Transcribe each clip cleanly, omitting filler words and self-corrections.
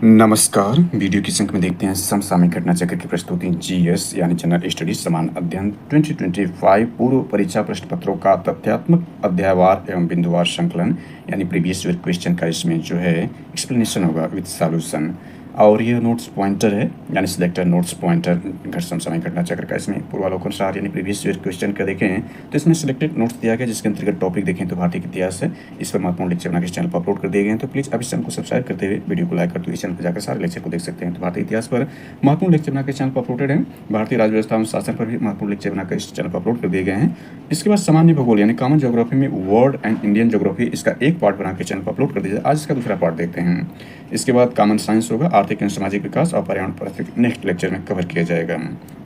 नमस्कार। वीडियो की संख्या में देखते हैं समसामयिक घटना चक्र की प्रस्तुति जीएस यानी जनरल स्टडीज समान अध्ययन 2025 पूर्व परीक्षा प्रश्न पत्रों का तथ्यात्मक अध्यायवार एवं बिंदुवार संकलन यानी प्रीवियस ईयर क्वेश्चन का इसमें जो है एक्सप्लेनेशन होगा विद सॉल्यूशन। और ये नोट्स पॉइंटर है यानी सिलेक्टेड नोट्स पॉइंटर घट समसामयिक घटना चक्र का इसमें पूर्वालोकन सार यानी प्रीवियस ईयर क्वेश्चन का देखें तो इसमें सिलेक्टेड नोट्स दिया गया जिसके अंतर्गत टॉपिक देखें तो भारतीय इतिहास है। इस पर महत्वपूर्ण लेक्चर बना के चैनल पर अपलोड कर दिए गए हैं, तो प्लीज़ अब इस चैनल को सब्सक्राइब करते हुए वीडियो को लाइक करते हुए इस चैनल पर जाकर सारे लेक्चर को देख सकते हैं। तो भारतीय इतिहास पर महत्वपूर्ण लेक्चर बना के चैनल पर अपलोडेड है। भारतीय राज्य व्यवस्था एवं शासन पर भी महत्वपूर्ण लेक्चर बनाकर इस चैनल पर अपलोड कर दिए गए हैं। इसके बाद सामान्य भूगोल यानी कॉमन ज्योग्राफी में वर्ल्ड एंड इंडियन ज्योग्राफी इसका एक पार्ट बना के चैनल पर अपलोड कर दिया। आज इसका दूसरा पार्ट देखते हैं। इसके बाद कॉमन साइंस होगा, आर्थिक एवं सामाजिक विकास और पर्यावरण परिस्थिति नेक्स्ट लेक्चर में कवर किया जाएगा।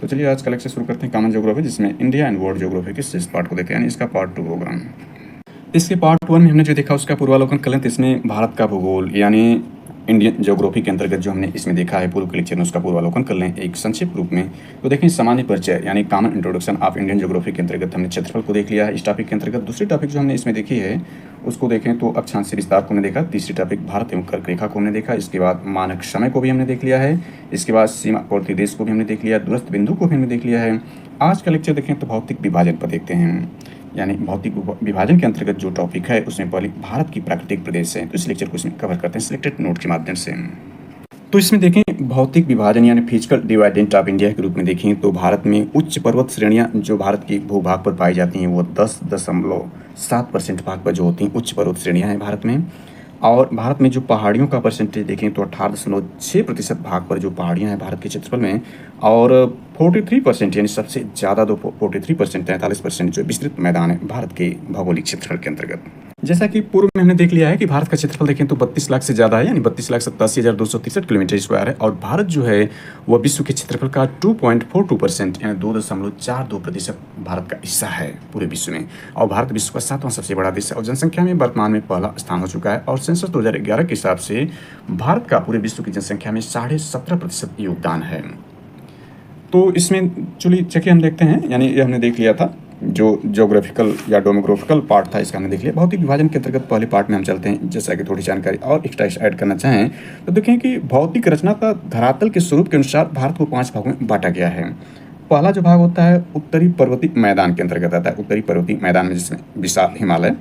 तो चलिए आज का लेक्चर शुरू करते हैं कॉमन ज्योग्राफी, जिसमें इंडिया एंड वर्ल्ड ज्योग्राफी के इस पार्ट को देखते हैं, यानी इसका पार्ट 2 होगा। इसके पार्ट 1 में हमने जो देखा उसका पूर्वालोकन कलन, इसमें भारत का भूगोल यानी इंडियन ज्योग्राफी के अंतर्गत जो हमने इसमें देखा है पूर्व के लेक्चर में उसका पूर्वालोकन कर लें एक संक्षिप्त रूप में। तो देखें सामान्य परिचय यानी common introduction of Indian geography के अंतर्गत हमने क्षेत्रफल को देख लिया है। इस टॉपिक के अंतर्गत दूसरी टॉपिक जो हमने इसमें देखी है उसको देखें तो अक्षांश विस्तार को हमने देखा। तीसरी टॉपिक भारत एवं कर्क रेखा को हमने देखा। इसके बाद मानक समय को भी हमने देख लिया है। इसके बाद सीमावर्ती देश को भी हमने देख लिया, दूरस्थ बिंदु को भी हमने देख लिया है। आज का लेक्चर देखें तो भौतिक विभाजन पर देखते हैं, यानी भौतिक विभाजन के अंतर्गत जो टॉपिक है उसमें पहले भारत की प्राकृतिक प्रदेश है, तो इस लेक्चर को इसमें कवर करते हैं सिलेक्टेड नोट के माध्यम से। तो इसमें देखें भौतिक विभाजन यानी फिजिकल डिवाइडेंट ऑफ इंडिया के रूप में देखें तो भारत में उच्च पर्वत श्रेणियां जो भारत के भूभाग पर पाई जाती हैं वो 10.7% भाग पर जो होती हैं उच्च पर्वत श्रेणियां हैं भारत में। और भारत में जो पहाड़ियों का परसेंटेज देखें तो 18.6% भाग पर जो पहाड़ियां हैं भारत के क्षेत्रफल में, और 43% यानी सबसे ज़्यादा 43% 43% जो विस्तृत मैदान है भारत के भौगोलिक क्षेत्रफल के अंतर्गत। जैसा कि पूर्व में हमने देख लिया है कि भारत का क्षेत्रफल देखें तो 32 लाख से ज़्यादा है, यानी 32,87,263 किलोमीटर स्क्वायर है। और भारत जो है वह विश्व के क्षेत्रफल का 2.42% यानी 2.42% भारत का हिस्सा है पूरे विश्व में। और भारत विश्व का 7वां सबसे बड़ा देश है और जनसंख्या में वर्तमान में पहला स्थान हो चुका है। और सेंसस 2011 के हिसाब से भारत का पूरे विश्व की जनसंख्या में 17.5% योगदान है। तो इसमें चलिए हम देखते हैं, यानी ये हमने देख लिया था जो ज्योग्राफिकल या डेमोग्राफिकल पार्ट था इसका हमने देख लिया। भौतिक विभाजन के अंतर्गत पहले पार्ट में हम चलते हैं। जैसा कि थोड़ी जानकारी और एक्स्ट्रा ऐड करना चाहें तो देखें कि भौतिक रचना का धरातल के स्वरूप के अनुसार भारत को 5 भागों में बांटा गया है। पहला जो भाग होता है उत्तरी पर्वतीय मैदान के अंतर्गत आता है। उत्तरी पर्वतीय मैदान में जिसमें विशाल हिमालय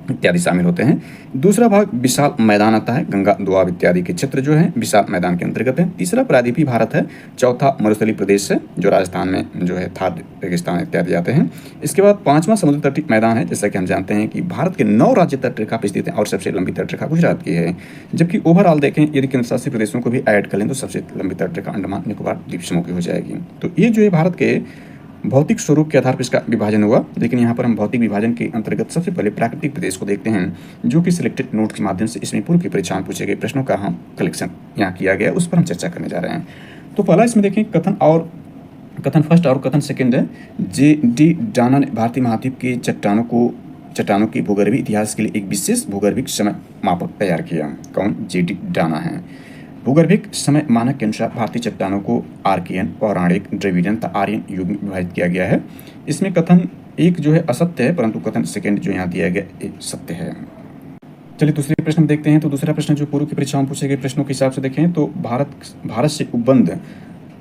इत्यादि शामिल होते हैं। दूसरा भाग विशाल मैदान आता है, गंगा दोआब इत्यादि के क्षेत्र जो है विशाल मैदान के अंतर्गत है। तीसरा प्रायद्वीपीय भारत है। चौथा मरुस्थलीय प्रदेश है जो राजस्थान में जो है थार रेगिस्तान इत्यादि आते हैं। इसके बाद 5वां समुद्र तटीय मैदान है। जैसा कि हम जानते हैं कि भारत के 9 राज्य तटरेखा पर स्थित है और सबसे लंबी तटरेखा गुजरात की है। जबकि ओवरऑल देखें यदि केंद्रशासित प्रदेशों को भी ऐड कर लें तो सबसे लंबी तटरेखा अंडमान निकोबार द्वीप समूह की हो जाएगी। तो ये जो है भारत के भौतिक स्वरूप के आधार पर इसका विभाजन हुआ। लेकिन यहाँ पर हम भौतिक विभाजन के अंतर्गत सबसे पहले प्राकृतिक प्रदेश को देखते हैं, जो कि सिलेक्टेड नोट के माध्यम से इसमें पूर्व की परीक्षा में पूछे गए प्रश्नों का हम कलेक्शन यहाँ किया गया, उस पर हम चर्चा करने जा रहे हैं। तो पहला इसमें देखें कथन फर्स्ट और कथन सेकेंड है। J.D. डाना ने भारतीय महाद्वीप के चट्टानों के भूगर्भीय इतिहास के लिए एक विशेष भूगर्भिक समय मापक तैयार किया। कौन? J.D. डाना है। भूगर्भिक समय मानक के अनुसार भारतीय चट्टानों को आर्कियन, पौराणिक, द्रविडियन तथा आर्यन युग में विभाजित किया गया है। इसमें कथन 1 जो है असत्य है, परंतु कथन सेकेंड जो यहाँ दिया गया एक सत्य है। चलिए दूसरे प्रश्न में देखते हैं। तो दूसरा प्रश्न जो पूर्व की परीक्षा में पूछे गए प्रश्नों के हिसाब से देखें तो भारत से उपबंध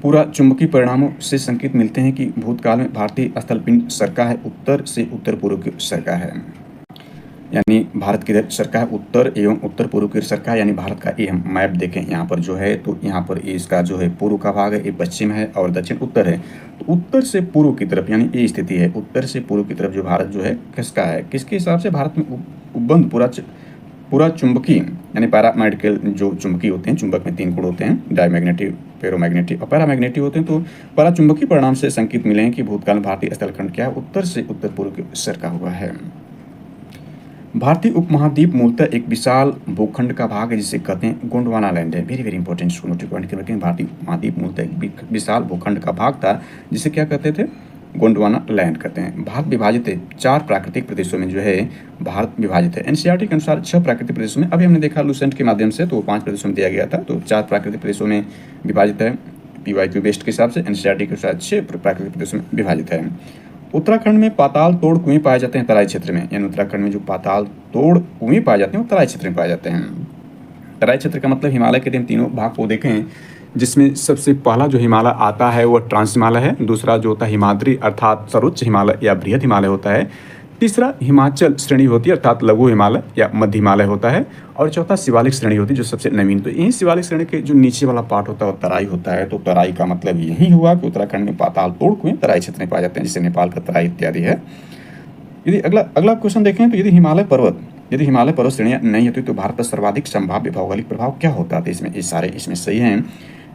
पूरा चुंबकीय परिणामों से संकेत मिलते हैं कि भूतकाल में भारतीय स्थलपिंड सरका है, उत्तर से उत्तर पूर्व की सरका है। यानी भारत की सरका है उत्तर एवं उत्तर पूर्व की सरका, यानी भारत का ये हम मैप देखें यहाँ पर जो है तो यहाँ पर इसका जो है पूर्व का भाग है, ये पश्चिम है और दक्षिण उत्तर है। तो उत्तर से पूर्व की तरफ यानी ये स्थिति है, उत्तर से पूर्व की तरफ जो भारत जो है किसका है, किसके हिसाब से भारत में उपबंध पूरा चुंबकीय यानी पैरामैग्नेटिकल जो चुंबकीय होते हैं, चुंबक में 3 गुण होते हैं, डायमैग्नेटिक, फेरोमैग्नेटिक और पैरामैग्नेटिक होते हैं। तो पैराचुंबकीय परिणाम से संकेत मिले हैं कि भूतकाल में भारतीय स्थलखंड क्या है, उत्तर से उत्तर पूर्व की सरका हुआ है। भारतीय उपमहाद्वीप मूलतः एक विशाल भूखंड का भाग है जिसे कहते हैं गोंडवाना लैंड है। वेरी इंपॉर्टेंट इसको नोट पॉइंट कर रखें। भारतीय उपमहाद्वीप मूलतः एक विशाल भूखंड का भाग था जिसे क्या कहते थे, गोंडवाना लैंड कहते हैं। भारत विभाजित है 4 प्राकृतिक प्रदेशों में जो है भारत विभाजित है। एनसीईआरटी के अनुसार 6 प्राकृतिक प्रदेशों में, अभी हमने देखा लूसेंट के माध्यम से तो 5 प्रदेशों में दिया गया था, तो 4 प्राकृतिक प्रदेशों में विभाजित है। PYQ बेस्ट के हिसाब से एनसीईआरटी के अनुसार 6 प्राकृतिक प्रदेशों में विभाजित है। उत्तराखंड में पाताल तोड़ कुएं पाए जाते हैं तराई क्षेत्र में, यानी उत्तराखंड में जो पाताल तोड़ कुएं पाए जाते हैं वो तराई क्षेत्र में पाए जाते हैं। तराई क्षेत्र का मतलब हिमालय के इन तीनों भाग को देखें, जिसमें सबसे पहला जो हिमालय आता है वह ट्रांस हिमालय है, दूसरा जो होता है हिमाद्री अर्थात सर्वोच्च हिमालय या बृहद हिमालय होता है, तीसरा हिमाचल श्रेणी होती है अर्थात लघु हिमालय या मध्य हिमालय होता है, और चौथा शिवालिक श्रेणी होती है जो सबसे नवीन। तो यही शिवालिक श्रेणी के जो नीचे वाला पार्ट होता है वो तराई होता है। तो तराई का मतलब यही हुआ कि उत्तराखंड में पाताल तोड़ कुएं तराई क्षेत्र में पाए जाते हैं, जिसे नेपाल का तराई इत्यादि है। यदि अगला क्वेश्चन देखें तो यदि हिमालय पर्वत श्रेणियां नहीं होती तो भारत पर सर्वाधिक संभाव्य भौगोलिक प्रभाव क्या होता है? तो इसमें ये सारे इसमें सही हैं।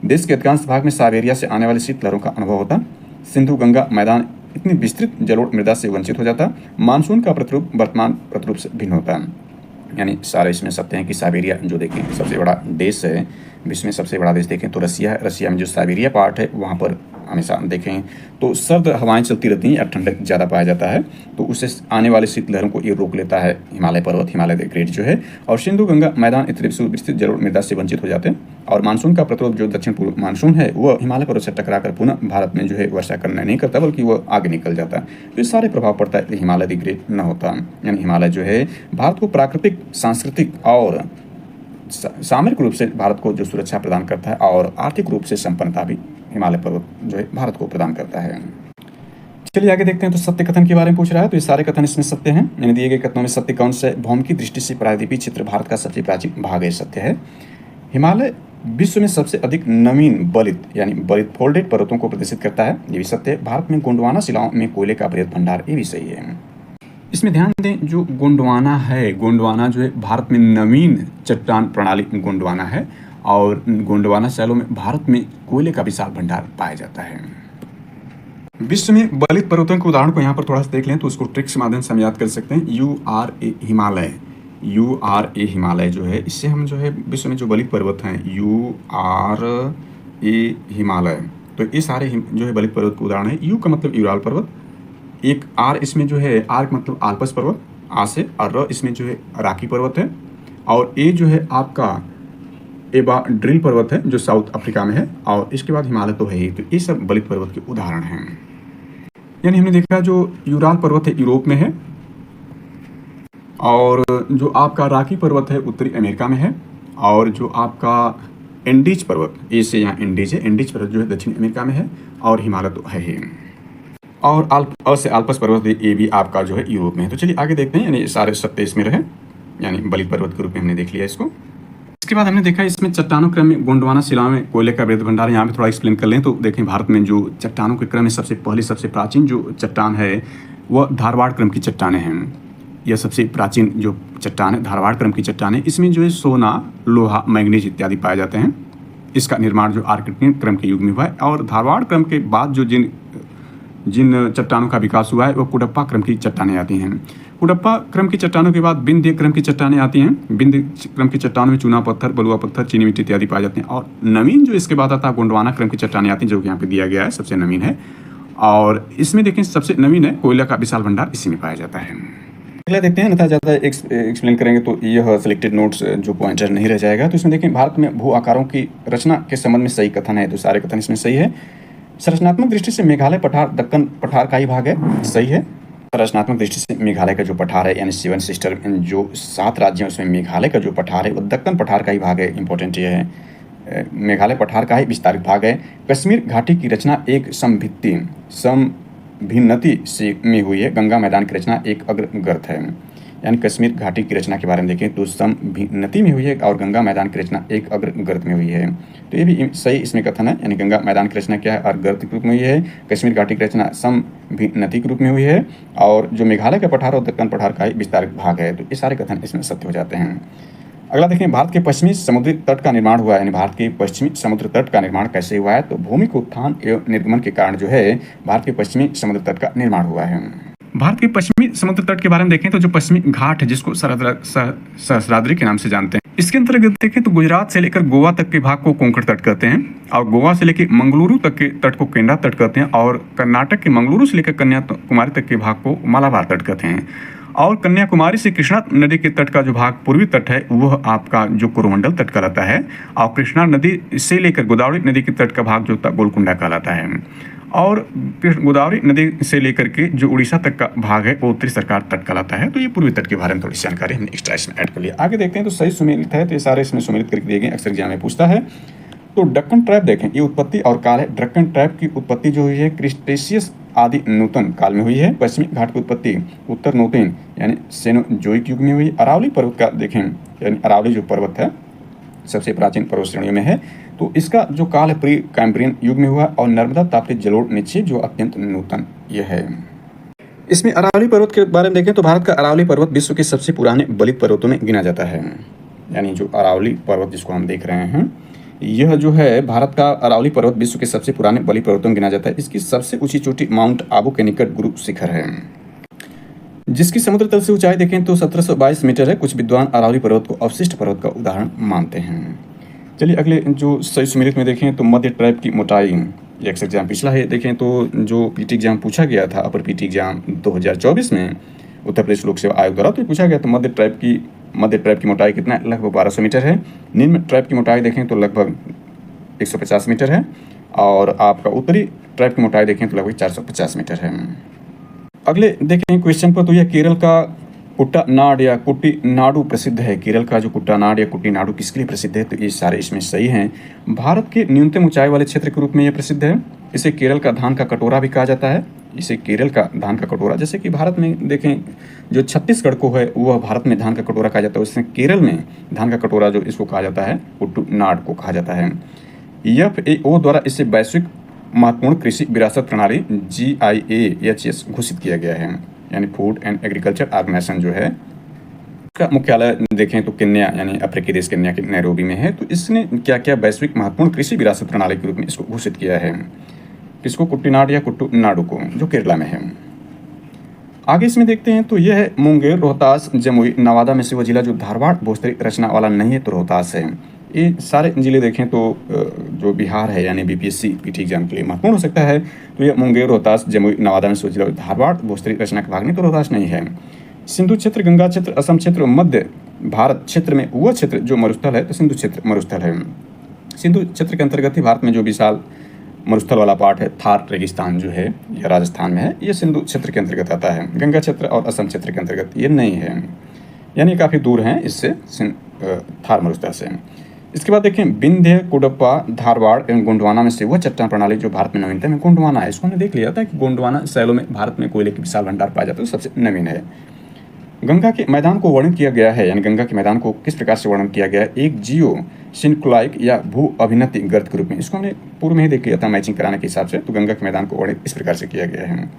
देश के अधिकांश भाग में साइबेरिया से आने वाली शीतलहरों का अनुभव होता, सिंधु गंगा मैदान इतनी विस्तृत जलोढ़ मृदा से वंचित हो जाता, मानसून का प्रतिरूप वर्तमान प्रतिरूप से भिन्न होता है। यानी सारे इसमें सत्य हैं कि साइबेरिया जो देखें सबसे बड़ा देश है, विश्व में सबसे बड़ा देश देखें तो रसिया है। रसिया में जो साइबेरिया पार्ट है वहाँ पर हमेशा देखें तो सर्द हवाएं चलती रहती हैं या ठंडक ज़्यादा पाया जाता है, तो उससे आने वाली शीतलहरों को ये रोक लेता है हिमालय पर्वत, हिमालय ग्रेड जो है। और सिंधु गंगा मैदान इतने विस्तृत जलोढ़ मृदा से वंचित हो जाते हैं, और मानसून का प्रतिरोध जो दक्षिण पूर्व मानसून है वह हिमालय पर्वत से टकराकर पुनः भारत में जो है वर्षा करना नहीं करता, बल्कि वह आगे निकल जाता है। तो ये सारे प्रभाव पड़ता है कि हिमालय ग्रेड न होता। यानी हिमालय जो है भारत को प्राकृतिक, सांस्कृतिक और सामरिक रूप से भारत को जो सुरक्षा प्रदान करता है, और आर्थिक रूप से संपन्नता भी हिमालय पर्वत जो है भारत को प्रदान करता है। चलिए आगे देखते हैं। तो सत्य कथन के बारे में पूछ रहा है, तो ये सारे कथन इसमें सत्य हैं। यानी दिए गए कथनों में सत्य कौन सा है? भौम की दृष्टि से प्रायद्वीपीय क्षेत्र भारत का सबसे प्राचीन भाग है, सत्य है। हिमालय विश्व में सबसे अधिक नवीन बलित यानी बलित फोल्डेड पर्वतों को प्रदर्शित करता है, ये भी सत्य है। भारत में गोंडवाना शिलाओं में कोयले का बृहद भंडार, ये भी सही है। इसमें ध्यान दें जो गोंडवाना है, गोंडवाना जो है भारत में नवीन चट्टान प्रणाली गोंडवाना है, और गोंडवाना शैलों में भारत में कोयले का विशाल भंडार पाया जाता है। विश्व में बलित पर्वतों के उदाहरण को यहाँ पर थोड़ा सा देख लें तो उसको ट्रिक्स के माध्यम से हम याद कर सकते हैं। URA हिमालय, URA हिमालय जो है, इससे हम जो है विश्व में जो बलित पर्वत हैं URA हिमालय, तो ये सारे जो है बलित पर्वत के उदाहरण है। यू का मतलब यूराल पर्वत, एक आर इसमें जो है आर का मतलब आल्पस पर्वत आ से, और र इसमें जो है राकी पर्वत है, और ए जो है आपका एबा ड्रिल पर्वत है जो साउथ अफ्रीका में है, और इसके बाद हिमालय तो है ही। तो ये सब बलित पर्वत के उदाहरण हैं। यानी हमने देखा जो यूराल पर्वत है यूरोप में है, और जो आपका राकी पर्वत है उत्तरी अमेरिका में है, और जो आपका एंडीज पर्वत, ए से यहाँ एंडीज है, एंडीज पर्वत जो है दक्षिण अमेरिका में है, और हिमालय तो है ही। और से आल्पस पर्वत ये भी आपका जो है यूरोप में है। तो चलिए आगे देखते हैं। यानी सारे सत्य इसमें रहे, यानी बलित पर्वत के रूप में हमने देख लिया इसको। इसके बाद हमने देखा इसमें चट्टानों क्रम में गोंडवाना शिला में कोयले का बृहद भंडार, यहाँ पे थोड़ा एक्सप्लेन कर लें तो देखें भारत में जो चट्टानों के क्रम में सबसे प्राचीन जो चट्टान है वह धारवाड़ क्रम की चट्टानें हैं। यह सबसे प्राचीन जो चट्टान है धारवाड़ क्रम की चट्टानें, इसमें जो है सोना, लोहा, मैग्नीज इत्यादि पाए जाते हैं। इसका निर्माण जो आर्किटियन क्रम के युग में हुआ है, और धारवाड़ क्रम के बाद जो जिन चट्टानों का विकास हुआ है वो कुडप्पा क्रम की चट्टानें आती हैं। कुडप्पा क्रम की चट्टानों के बाद विंध्य क्रम की चट्टानें आती हैं। विंध्य क्रम की चट्टानों में चूना पत्थर, बलुआ पत्थर, चीनी मिट्टी इत्यादि पाए जाते हैं। और नवीन जो इसके बाद आता है गोंडवाना क्रम की चट्टानें आती हैं, जो कि यहाँ पे दिया गया है, सबसे नवीन है। और इसमें देखें सबसे नवीन है, कोयला का विशाल भंडार इसी में पाया जाता है। अगला देखते हैं, अन्यथा ज़्यादा एक्सप्लेन करेंगे तो यह सिलेक्टेड नोट्स जो पॉइंटर नहीं रह जाएगा। तो इसमें देखें भारत में भू आकारों की रचना के संबंध में सही कथन है, तो सारे कथन इसमें सही है। संरचनात्मक दृष्टि से मेघालय पठार दक्कन पठार का ही भाग है, सही है। संरचनात्मक दृष्टि से मेघालय का जो पठार है यानी 7 सिस्टर जो 7 राज्य हैं उसमें मेघालय का जो पठार है वो दक्कन पठार का ही भाग है। इंपॉर्टेंट ये है, मेघालय पठार का ही विस्तारित भाग है। कश्मीर घाटी की रचना एक समभिन्नति से में हुई है। गंगा मैदान की रचना एक अग्रगर्त है। यानी कश्मीर घाटी की रचना के बारे में देखें तो समभिन्नति में हुई है, और गंगा मैदान की रचना एक अग्रगर्त में हुई है। तो ये भी सही इसमें कथन है। यानी गंगा मैदान की रचना क्या है, अग्रगर्त के रूप में हुई है। कश्मीर घाटी की रचना समभिन्नति के रूप में हुई है, और जो मेघालय का पठार और दक्कन पठार का ही विस्तारित भाग है। तो ये सारे कथन इसमें सत्य हो जाते हैं। अगला देखें, भारत के पश्चिमी समुद्री तट का निर्माण हुआ है। यानी भारत के पश्चिमी समुद्र तट का निर्माण कैसे हुआ है, तो भूमि के उत्थान एवं निर्गमन के कारण जो है भारत के पश्चिमी समुद्र तट का निर्माण हुआ है। भारत के पश्चिमी समुद्र तट के बारे में देखें तो जो पश्चिमी घाट है जिसको सहस्राद्री के नाम से जानते हैं, इसके अंतर्गत देखें तो गुजरात से लेकर गोवा तक के भाग को कोंकण तट कहते हैं, और गोवा से लेकर मंगलुरु तक के तट को केंद्रा तट कहते हैं, और कर्नाटक के मंगलुरु से लेकर कन्याकुमारी तक के भाग को मालाबार तट कहते हैं, और कन्याकुमारी से कृष्णा नदी के तट का जो भाग पूर्वी तट है वह आपका जो कोरोमंडल तट कहलाता है, और कृष्णा नदी से लेकर गोदावरी नदी के तट का भाग जो गोलकुंडा कहलाता है। और फिर गोदावरी नदी से लेकर के जो उड़ीसा तक का भाग है वो उत्तरी सरकार तट कहलाता है। तो ये पूर्वी तट के बारे में थोड़ी जानकारी हमने एक्स्ट्रा इसमें ऐड कर लिया। आगे देखते हैं तो सही सुमेलित है, तो ये सारे इसमें सुमेलित करके दिए गए, अक्सर एग्जाम में पूछता है। तो डक्कन ट्रैप देखें, ये उत्पत्ति और काल है। डक्कन ट्रैप की उत्पत्ति जो हुई है क्रिस्टेशियस आदि नूतन काल में हुई है। पश्चिमी घाट की उत्पत्ति उत्तर नूतन यानी सेनोजोइक युग में हुई। अरावली पर्वत का देखें, यानी अरावली जो पर्वत है सबसे प्राचीन पर्वत श्रेणियों में है, तो इसका जो काल है प्री कैम्ब्रियन युग में हुआ। और नर्मदा ताप्ती जलोढ़ निक्षेप जो अत्यंत नूतन ये है। इसमें अरावली पर्वत के बारे में देखें तो भारत का अरावली पर्वत विश्व के सबसे पुराने बलित पर्वतों में गिना जाता है। यानी जो अरावली पर्वत जिसको हम देख रहे हैं, यह जो है भारत का अरावली पर्वत विश्व के सबसे पुराने बलित पर्वतों में गिना जाता है। इसकी सबसे ऊंची चोटी माउंट आबू के निकट गुरु शिखर है, जिसकी समुद्र तल से ऊंचाई देखें तो 1722 मीटर है। कुछ विद्वान अरावली पर्वत को अवशिष्ट पर्वत का उदाहरण मानते हैं। चलिए अगले जो सही सुमेलित में देखें तो मध्य ट्रैप की मोटाई, ये अक्सर एग्जाम पिछला है देखें तो जो पीटी एग्जाम पूछा गया था, अपर पीटी एग्जाम 2024 में उत्तर प्रदेश लोक सेवा आयोग द्वारा, तो पूछा गया तो मध्य ट्रैप की मोटाई कितना है, लगभग 1200 मीटर है। निम्न ट्रैप की मोटाई देखें तो लगभग 150 मीटर है। और आपका उत्तरी ट्रैप की मोटाई देखें तो लगभग 450 मीटर है। अगले देखें क्वेश्चन पर, तो यह केरल का कुट्टानाड या कुट्टीनाडु प्रसिद्ध है। केरल का जो कुट्टानाड या कुट्टीनाडु किसके लिए प्रसिद्ध है, तो ये सारे इसमें सही हैं। भारत के न्यूनतम ऊंचाई वाले क्षेत्र के रूप में यह प्रसिद्ध है। इसे केरल का धान का कटोरा भी कहा जाता है। इसे केरल का धान का कटोरा, जैसे कि भारत में देखें जो छत्तीसगढ़ को है वह भारत में धान का कटोरा कहा जाता है, उसमें केरल में धान का कटोरा जो इसको कहा जाता है कुट्टूनाड को कहा जाता है। FAO द्वारा इसे वैश्विक महत्वपूर्ण कृषि विरासत प्रणाली GIAHS घोषित किया गया है। यानी फूड एंड एग्रीकल्चर ऑर्गेनाइजेशन जो है उसका मुख्यालय देखें तो केन्या यानी अफ्रीकी देश केन्या के नैरोबी में है। तो इसने क्या क्या वैश्विक महत्वपूर्ण कृषि विरासत प्रणाली के रूप में इसको घोषित किया है, किसको, कुट्टीनाड या कुट्टूनाडु को, जो केरला में है। आगे इसमें देखते हैं तो यह है मुंगेर, रोहतास, जमुई, नवादा में से वो जिला जो धारवाड़ भोजपुरी रचना वाला नहीं है, तो रोहतास है। ये सारे जिले देखें तो जो बिहार है यानी BPSC पीटी एग्जाम के लिए महत्वपूर्ण हो सकता है। तो ये मुंगेर, रोहतास, जमुई, नवादा में से जिला धारवाड़ भोजपुरी रचना के भाग नहीं, तो रोहतास नहीं है। सिंधु क्षेत्र, गंगा क्षेत्र, असम क्षेत्र, मध्य भारत क्षेत्र में वह क्षेत्र जो मरुस्थल है, तो सिंधु क्षेत्र मरुस्थल है। सिंधु क्षेत्र के अंतर्गत ही भारत में जो विशाल मरुस्थल वाला पार्ट है, थार रेगिस्तान जो है यह राजस्थान में है, ये सिंधु क्षेत्र के अंतर्गत आता है। गंगा क्षेत्र और असम क्षेत्र के अंतर्गत ये नहीं है, यानी काफ़ी दूर हैं इससे थार मरुस्थल से। इसके बाद देखें विंध्य, कुडप्पा, धारवाड़ एवं गोंडवाना में से वह चट्टान प्रणाली जो भारत में नवीनतम है, गोंडवाना है। इसको हमने देख लिया था कि गोंडवाना शैलों में भारत में कोयले के विशाल भंडार पाया जाता है, सबसे नवीन है। गंगा के मैदान को वर्णन किया गया है, यानी गंगा के मैदान को किस प्रकार से वर्णन किया गया है, एक जियो सिंक्लाइक या भू अभिनति गर्त के रूप में। इसको हमने पूर्व में ही देख लिया था मैचिंग कराने के हिसाब से। तो गंगा के मैदान को वर्णित इस प्रकार से किया गया है।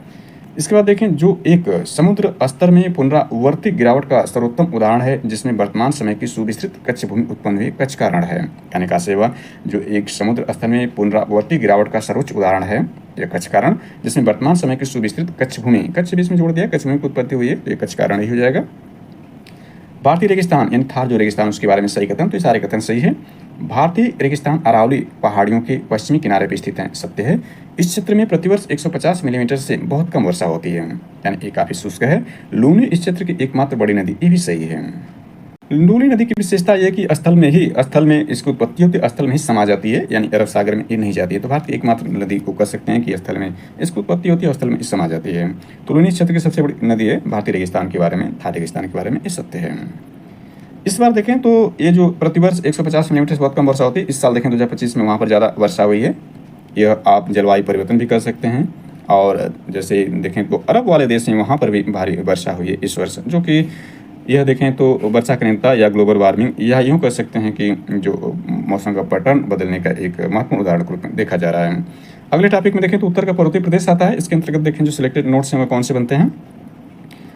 इसके बाद देखें जो एक समुद्र स्तर में पुनरावर्ती गिरावट का सर्वोत्तम उदाहरण है, जिसमें वर्तमान समय की सुविस्तृत कच्छ भूमि उत्पन्न हुई, कच्छ कारण है। यानी कहा सेवा जो एक समुद्र स्तर में पुनरावर्ती गिरावट का सर्वोच्च उदाहरण है यह कच्छ कारण, जिसमें वर्तमान समय की सुविस्तृत कच्छ भूमि, कच्छ बीच में जोड़ दिया, कच्छ भूमि की उत्पत्ति हुई है, तो ये कच्छ कारण ही हो जाएगा। भारतीय रेगिस्तान यानी थार जो रेगिस्तान उसके बारे में सही कथन, तो ये सारे कथन सही है। भारतीय रेगिस्तान अरावली पहाड़ियों के पश्चिमी किनारे पर स्थित है, सत्य है। इस क्षेत्र में प्रतिवर्ष 150 मिलीमीटर से बहुत कम वर्षा होती है, यानी ये काफ़ी शुष्क है। लूनी इस क्षेत्र की एकमात्र बड़ी नदी, ये भी सही है। लूनी नदी की विशेषता यह कि स्थल में इसकी उत्पत्ति होती है, स्थल में ही समा जाती है, यानी अरब सागर में ये नहीं जाती है। तो भारत की एकमात्र नदी को कह सकते हैं कि स्थल में इसकी उत्पत्ति होती है, स्थल में समा जाती है। तो लूनी क्षेत्र की सबसे बड़ी नदी है। भारतीय रेगिस्तान के बारे में, थार रेगिस्तान के बारे में ये सत्य है। इस बार देखें तो ये जो प्रतिवर्ष 150 मिलीमीटर से बहुत कम वर्षा होती है, इस साल देखें 2025 में वहाँ पर ज़्यादा वर्षा हुई है। यह आप जलवायु परिवर्तन भी कर सकते हैं। और जैसे देखें तो अरब वाले देश हैं, वहाँ पर भी भारी वर्षा हुई है इस वर्ष, जो कि यह देखें तो वर्षा कनिष्ठता या ग्लोबल वार्मिंग, या यूँ कह सकते हैं कि जो मौसम का पैटर्न बदलने का एक महत्वपूर्ण उदाहरण के रूप में देखा जा रहा है। अगले टॉपिक में देखें तो उत्तर का पर्वतीय प्रदेश आता है। इसके अंतर्गत देखें जो सिलेक्टेड नोट्स हैं वह कौन से बनते हैं,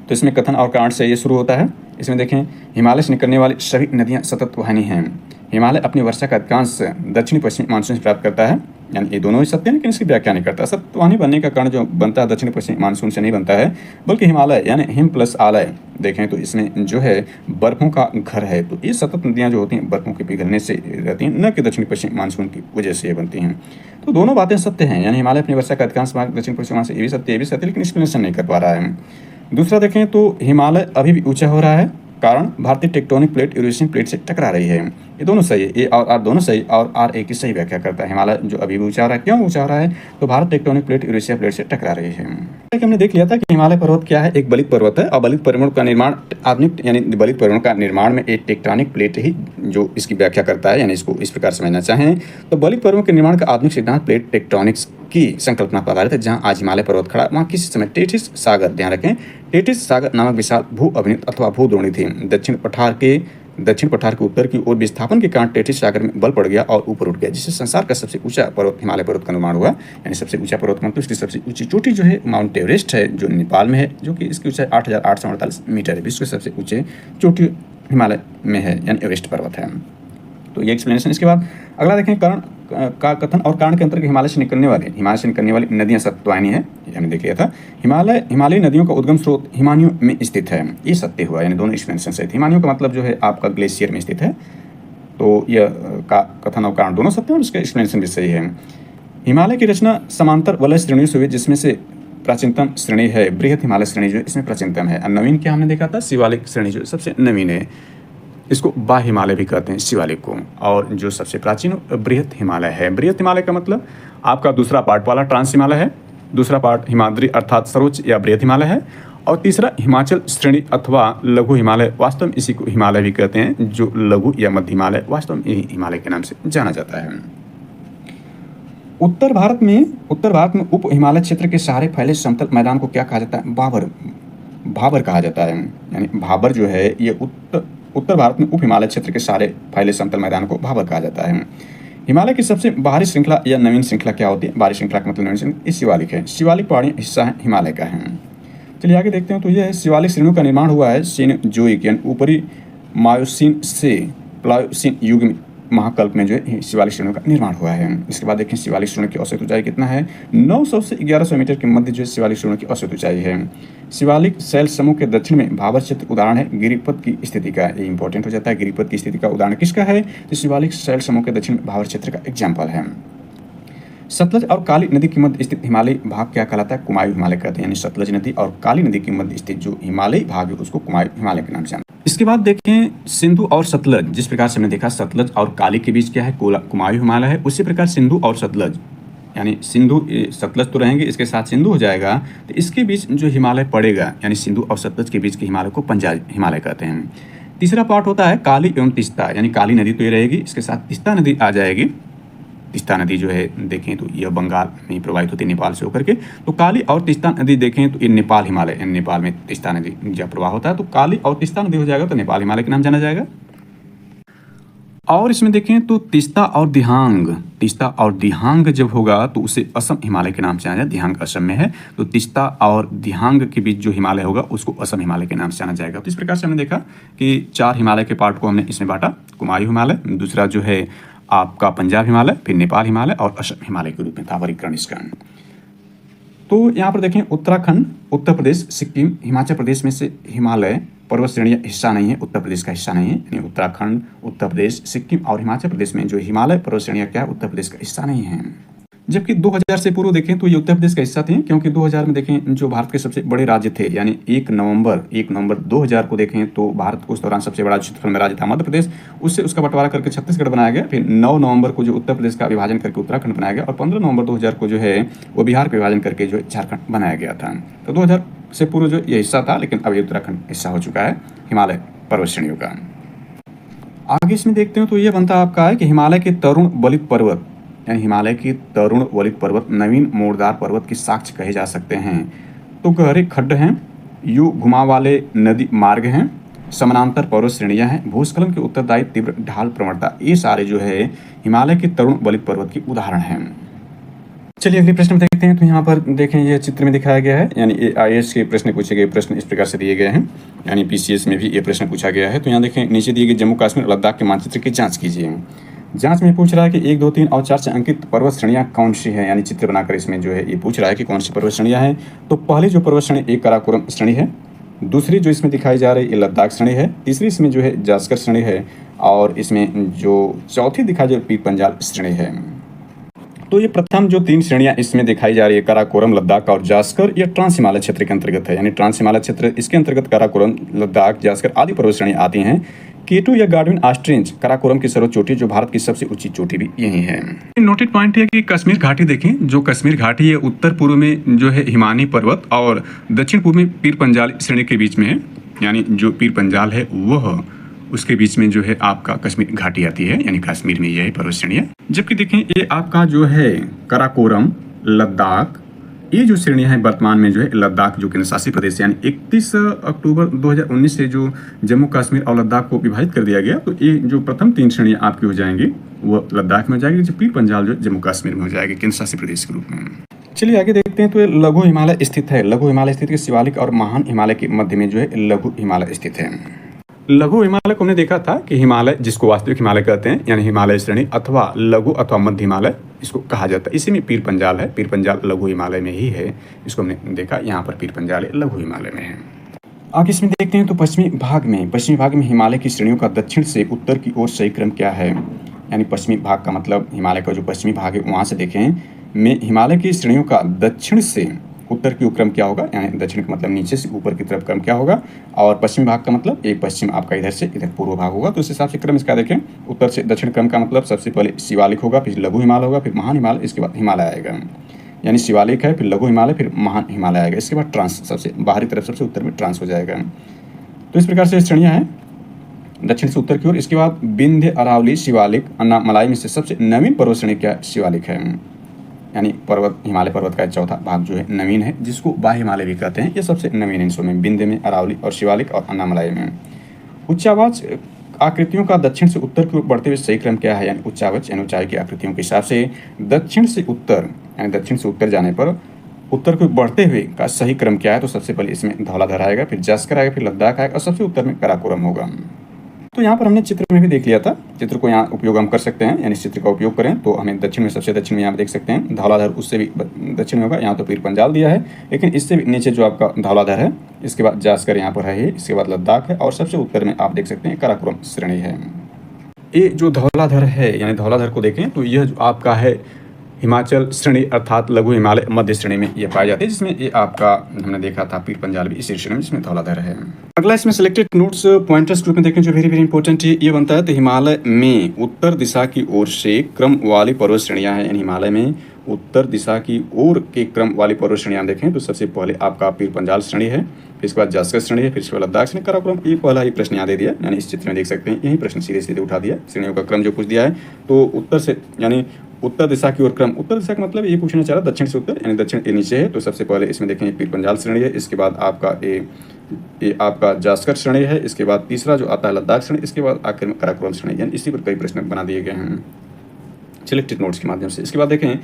तो इसमें कथन और कारण से ये शुरू होता है। इसमें देखें हिमालय से निकलने वाली सभी नदियाँ सतत वहनी हैं। हिमालय अपनी वर्षा का अधिकांश दक्षिणी पश्चिमी मानसून से प्राप्त करता है, यानी ये दोनों ही सत्य है, लेकिन इसकी व्याख्या नहीं करता। सततवाहनी बनने का कारण जो बनता है दक्षिणी पश्चिमी मानसून से नहीं बनता है, बल्कि हिमालय यानी हिम प्लस आलय देखें तो इसमें जो है बर्फों का घर है। तो ये सतत नदियाँ जो होती हैं बर्फों के पिघलने से रहती हैं, न कि दक्षिणी पश्चिमी मानसून की वजह से ये बनती हैं। तो दोनों बातें सत्य हैं, यानी हिमालय अपनी वर्षा का अधिकांश भाग दक्षिण पश्चिम मानसून से ये भी सत्य, लेकिन एक्सप्लेनेशन नहीं कर पा रहा है। दूसरा देखें तो हिमालय अभी भी ऊँचा हो रहा है, कारण भारतीय टेक्टोनिक प्लेट यूरेशियन प्लेट से टकरा रही है। ये दोनों सही है, ए और आर दोनों सही, और आर ए की सही व्याख्या करता है। हिमालय जो अभी भी ऊंचा हो रहा है, क्यों ऊंचा हो रहा है? तो Bharat tectonic plate Eurasia plate से टकरा रही है। हमने देख लिया था कि हिमालय पर्वत क्या है, एक बलित पर्वत है, और बलित पर्वत का निर्माण आधुनिक यानी बलित पर्वत का निर्माण में एक टेक्टोनिक प्लेट ही जो इसकी व्याख्या करता है, यानी इसको इस प्रकार समझना चाहें तो बलित पर्वत के निर्माण का आधुनिक सिद्धांत प्लेट टेक्टोनिक्स की संकल्पना पर आधारित है। जहां आज हिमालय पर्वत खड़ा, वहां किसी समय टेथिस सागर, ध्यान रखें, टेथिस सागर नामक विशाल भू अभिनीत अथवा भू द्रोणी थी। दक्षिण पठार के उत्तर की ओर विस्थापन के कारण टेथिस सागर में बल पड़ गया और ऊपर उठ गया, जिससे संसार का सबसे ऊंचा पर्वत हिमालय पर्वत का निर्माण हुआ। यानी सबसे ऊंचा पर्वत मतलब इसकी सबसे ऊंची चोटी जो है माउंट एवरेस्ट है, जो नेपाल में है, जो कि इसकी ऊंचाई 8,848 मीटर है। विश्व के सबसे ऊंचे चोटी हिमालय में है, यानी एवरेस्ट पर्वत है। तो ये एक्सप्लेनेशन। इसके बाद अगला देखें, कारण का कथन और कारण के अंतर्गत हिमालय से निकलने वाली नदियां सत्वाहिनी है, हमने देख लिया था। हिमालयी नदियों का उद्गम स्रोत हिमानियों में स्थित है, ये सत्य हुआ, यानी दोनों एक्सप्लेनेशन सही थे। हिमानियों का मतलब जो है आपका ग्लेशियर में स्थित है, तो यह का कथन और कारण दोनों सत्य हैं, और इसका एक्सप्लेनेशन भी सही है। हिमालय की रचना समांतर वलय श्रेणियों से हुई, जिसमें से प्राचीनतम श्रेणी है बृहत हिमालय श्रेणी, जो इसमें प्राचीनतम है। और नवीन क्या हमने देखा था, शिवालिक श्रेणी जो सबसे नवीन है, इसको बाह्य हिमालय भी कहते हैं शिवालिक को। और जो सबसे प्राचीन बृहत हिमालय है। बृहत हिमालय का मतलब आपका दूसरा पार्ट वाला ट्रांस हिमालय है, दूसरा पार्ट हिमाद्री अर्थात सर्वोच्च या बृहत हिमालय है, और तीसरा हिमाचल श्रेणी अथवा लघु हिमालय, वास्तव में इसी को हिमालय भी कहते हैं, जो लघु या मध्य हिमालय वास्तव में हिमालय के नाम से जाना जाता है। उत्तर भारत में उप हिमालय क्षेत्र के सहारे फैले समतल मैदान को क्या कहा जाता है? भाबर कहा जाता है। यानी भाबर जो है ये उत्तर भारत में उप हिमालय क्षेत्र के सारे फैले समतल मैदान को भाबर कहा जाता है। हिमालय की सबसे बाहरी श्रृंखला या नवीन श्रृंखला क्या होती है? बाहरी श्रृंखला का मतलब नवीन श्रृंखला शिवालिक है। शिवालिक पहाड़ी हिस्सा है हिमालय का है। चलिए आगे देखते हैं। तो यह शिवालिक श्रेणियों का निर्माण हुआ है सीनोजोइक यानी ऊपरी मायोसीन से प्लायोसीन युग में महाकल्प में जो है शिवालिक श्रेणियों का निर्माण हुआ है। इसके बाद देखें शिवालिक श्रेणी की औसत ऊंचाई कितना है? 900 से 1100 मीटर के मध्य जो है शिवालिक श्रेणी की औसत ऊंचाई है। शिवालिक शैल समूह के दक्षिण में भाबर क्षेत्र उदाहरण है गिरिपथ की स्थिति का। ये इंपॉर्टेंट हो जाता है। गिरिपथ की स्थिति का उदाहरण किसका है? तो शिवालिक शैल समूह के दक्षिण में भाबर क्षेत्र का एग्जाम्पल है। सतलज और काली नदी के मध्य स्थित हिमालयी भाग क्या कहलाता है? कुमायूं हिमालय कहते हैं। यानी सतलज नदी और काली नदी के मध्य स्थित जो हिमालयी भाग है उसको कुमायूं हिमालय के नाम से। इसके बाद देखें सिंधु और सतलज। जिस प्रकार से हमने देखा सतलज और काली के बीच क्या है? कुमायूं हिमालय है। उसी प्रकार सिंधु और सतलज, यानी सिंधु सतलज तो रहेंगे, इसके साथ सिंधु हो जाएगा, तो इसके बीच जो हिमालय पड़ेगा, यानी सिंधु और सतलज के बीच के हिमालय को पंजाब हिमालय कहते हैं। तीसरा पार्ट होता है काली एवं तिस्ता, यानी काली नदी तो ये रहेगी, इसके साथ तिस्ता नदी आ जाएगी। तिस्ता नदी जो है देखें तो यह बंगाल में प्रवाहित होती है नेपाल से होकर के। तो काली और तिस्ता नदी देखें तो ये नेपाल हिमालय, नेपाल में तिस्ता नदी जब प्रवाह होता है तो काली और तिस्ता नदी हो जाएगा, तो नेपाल हिमालय के नाम जाना जाएगा। और इसमें देखें तो तिस्ता और दिहांग जब होगा तो उसे असम हिमालय के नाम से जाना जाएगा। दिहांग असम में है, तो तिस्ता और दिहांग के बीच जो हिमालय होगा उसको असम हिमालय के नाम से जाना जाएगा। तो इस प्रकार से हमने देखा कि 4 हिमालय के पार्ट को हमने इसमें बांटा। कुमायूं हिमालय, दूसरा जो है आपका पंजाब हिमालय, फिर नेपाल हिमालय और असम हिमालय के रूप में था वर्गीकरण इसका। तो यहाँ पर देखें उत्तराखंड, उत्तर प्रदेश, सिक्किम, हिमाचल प्रदेश में से हिमालय पर्वत श्रेणी हिस्सा नहीं है, उत्तर प्रदेश का हिस्सा नहीं है। यानी उत्तराखंड, उत्तर प्रदेश, सिक्किम और हिमाचल प्रदेश में जो हिमालय पर्वत श्रेणियाँ क्या है, उत्तर प्रदेश का हिस्सा नहीं है। जबकि 2000 से पूर्व देखें तो ये उत्तर प्रदेश का हिस्सा थे, क्योंकि 2000 में देखें जो भारत के सबसे बड़े राज्य थे, यानी 1 नवंबर 2000 को देखें तो भारत को उस दौरान सबसे बड़ा क्षेत्रफल में राज्य था मध्य प्रदेश, उससे उसका बंटवारा करके छत्तीसगढ़ बनाया गया। फिर 9 नवंबर को जो उत्तर प्रदेश का विभाजन करके उत्तराखंड बनाया गया, और 15 नवंबर 2000 को जो है वो बिहार का विभाजन करके जो झारखंड बनाया गया था। तो 2000 से पूर्व जो ये हिस्सा था, लेकिन अब ये उत्तराखंड हिस्सा हो चुका है हिमालय पर्वत श्रेणियों का। आगे इसमें देखते हैं तो ये बनता आपका है कि हिमालय के तरुण वलित पर्वत, यानी हिमालय की तरुण वलित पर्वत नवीन मोड़दार पर्वत की साक्ष्य कहे जा सकते हैं। तो गहरे खड्ड हैं, यू घुमाव वाले नदी मार्ग हैं, समानांतर पर्वत श्रेणियां हैं, भूस्खलन के उत्तरदायी तीव्र ढाल प्रवणता, ये सारे जो है हिमालय के तरुण वलित पर्वत की उदाहरण हैं। चलिए अगले प्रश्न में देखते हैं। तो यहाँ पर देखें ये चित्र में दिखाया गया है, यानी AIS के प्रश्न पूछे गए प्रश्न इस प्रकार से दिए गए हैं, यानी PCS में भी ये प्रश्न पूछा गया है। तो यहाँ देखें नीचे दिए गए जम्मू कश्मीर और लद्दाख के मानचित्र की जाँच कीजिए। जांच में पूछ रहा है कि 1, 2, 3 और 4 से अंकित पर्वत श्रेणियां कौन सी है, यानी चित्र बनाकर इसमें जो है ये पूछ रहा है कि कौन सी पर्वत श्रेणियां हैं। तो पहली जो पर्वत श्रेणी एक काराकोरम श्रेणी है, दूसरी जो इसमें दिखाई जा रही है ये लद्दाख श्रेणी है, तीसरी इसमें जो है जास्कर श्रेणी है, और इसमें जो चौथी दिखाई जा रही पीर पंजाल श्रेणी है। तो ये प्रथम जो 3 श्रेणियां इसमें दिखाई जा रही है, काराकोरम, लद्दाख और जास्कर, ये ट्रांस हिमालय क्षेत्र के अंतर्गत है। यानी ट्रांस हिमालय क्षेत्र, इसके अंतर्गत काराकोरम, लद्दाख, जास्कर आदि पर्वत श्रेणी आती हैं। K2 या गार्डविन ऑस्ट्रेंज काराकोरम की सर्वोच्च चोटी, जो भारत की सबसे ऊंची चोटी भी यही है। नोटेड पॉइंट है कि कश्मीर घाटी देखें, जो कश्मीर घाटी है उत्तर पूर्व में जो है हिमानी पर्वत और दक्षिण पूर्व में पीर पंजाल श्रेणी के बीच में है। यानी जो पीर पंजाल है वह उसके बीच में जो है आपका कश्मीर घाटी आती है, यानी कश्मीर में यह पर्वत श्रेणी है। जबकि देखें ये आपका जो है काराकोरम, लद्दाख, ये जो श्रेणियां हैं वर्तमान में जो है लद्दाख जो केंद्र शासित प्रदेश यानी 31 अक्टूबर 2019 से जो जम्मू कश्मीर और लद्दाख को विभाजित कर दिया गया, तो ये जो प्रथम 3 श्रेणियां आपकी हो जाएंगी वो लद्दाख में हो जाएगी, जो पीर पंजाल जो जम्मू कश्मीर में हो जाएगी केंद्र शासित प्रदेश के रूप में। चलिए आगे देखते हैं। तो ये लघु हिमालय स्थित है। लघु हिमालय स्थित है शिवालिक और महान हिमालय के मध्य में जो है लघु हिमालय स्थित है। लघु हिमालय को हमने देखा था कि हिमालय जिसको वास्तविक हिमालय कहते हैं, यानी हिमालय श्रेणी अथवा लघु अथवा मध्य हिमालय इसको कहा जाता है। इसी में पीर पंजाल है, पीर पंजाल लघु हिमालय में ही है, इसको हमने देखा। यहाँ पर पीर पंजाल लघु हिमालय में है। आगे इसमें देखते हैं तो पश्चिमी भाग में हिमालय की श्रेणियों का दक्षिण से उत्तर की ओर सही क्रम क्या है। यानी पश्चिमी भाग का मतलब हिमालय का जो पश्चिमी भाग है वहाँ से देखें में हिमालय की श्रेणियों का दक्षिण से उत्तर की ओर क्रम क्या होगा, यानी दक्षिण का मतलब नीचे से ऊपर की तरफ क्रम क्या होगा, और पश्चिम भाग का मतलब एक पश्चिम आपका इधर से इधर पूर्व भाग होगा। तो उस हिसाब से क्रम इसका देखें, उत्तर से दक्षिण क्रम का मतलब सबसे पहले शिवालिक होगा, फिर लघु हिमालय होगा, फिर महान हिमालय, इसके बाद हिमालय आएगा। यानी शिवालिक है, फिर लघु हिमालय, फिर महान हिमालय आएगा। इसके बाद ट्रांस, सबसे बाहरी तरफ सबसे उत्तर में ट्रांस हो जाएगा। तो इस प्रकार से श्रेणियाँ हैं दक्षिण से उत्तर की ओर। इसके बाद विंध्य, अरावली, शिवालिक, अन्नामलाई में से सबसे नवीन पर्वत श्रेणी क्या शिवालिक है। यानी पर्वत, हिमालय पर्वत का चौथा भाग जो है नवीन है, जिसको बाह्य हिमालय भी कहते हैं। ये सबसे नवीन हिस्सों में विंध्य में, अरावली और शिवालिक और अन्नामलाई में। उच्चावाच आकृतियों का दक्षिण से उत्तर की ओर बढ़ते हुए सही क्रम क्या है। यानी उच्चावाच यानी ऊंचाई की आकृतियों के हिसाब से दक्षिण से उत्तर, यानी दक्षिण से उत्तर जाने पर उत्तर को बढ़ते हुए का सही क्रम क्या है। तो सबसे पहले इसमें धौलाधर आएगा, फिर जास्कर आएगा, फिर लद्दाख आएगा और सबसे उत्तर में काराकोरम होगा। तो यहाँ पर हमने चित्र में भी देख लिया था, चित्र को यहाँ उपयोग हम कर सकते हैं। यानी चित्र का उपयोग करें तो हमें दक्षिण में, सबसे दक्षिण में यहाँ देख सकते हैं धौलाधर, उससे भी दक्षिण में होगा। यहाँ तो पीर पंजाल दिया है, लेकिन इससे भी नीचे जो आपका धौलाधर है, इसके बाद जास्कर यहाँ पर है, इसके बाद लद्दाख है और सबसे उत्तर में आप देख सकते हैं काराकोरम श्रेणी है। ये जो धौलाधर है, यानी धौलाधर को देखें तो यह जो आपका है हिमाचल श्रेणी अर्थात लघु हिमालय मध्य श्रेणी में ये पाए जाते हैं, जिसमें ये आपका हमने देखा था पीर पंजाल भी इसी श्रेणी में, जिसमें धौलाधर है। अगला इसमें सिलेक्टेड नोट्स पॉइंटर्स ग्रुप में देखें जो वेरी वेरी इंपॉर्टेंट है, ये बनता है। तो हिमालय में उत्तर दिशा की ओर से क्रम वाली पर्वत श्रेणियां हैं। यानी हिमालय में उत्तर दिशा की ओर के क्रम वाली पर्वत श्रेणियां देखें तो सबसे पहले आपका पीर पंजाल श्रेणी है, फिर इसके बाद जास्कर श्रेणी है, फिर इसके बाद लद्दाख श्रेणी, काराकोरम। ये पहला ही प्रश्न यहाँ दे दिया, यानी इस चित्र में देख सकते हैं यही प्रश्न सीधे सीधे उठा दिया, श्रेणियों का क्रम जो पूछ दिया है। तो उत्तर से यानी उत्तर दिशा की ओर क्रम, उत्तर दिशा का मतलब ये पूछना चाह रहा दक्षिण से उत्तर, यानी दक्षिण ये नीचे है। तो सबसे पहले इसमें देखें पीर पंजाल श्रेणी है, इसके बाद आपका ये आपका जास्कर श्रेणी है, इसके बाद तीसरा जो आता है लद्दाख श्रेणी, इसके बाद आखिर में काराकोरम श्रेणी। यानी इसी पर कई प्रश्न बना दिए गए हैं सिलेक्टेड नोट्स के माध्यम से। इसके बाद देखें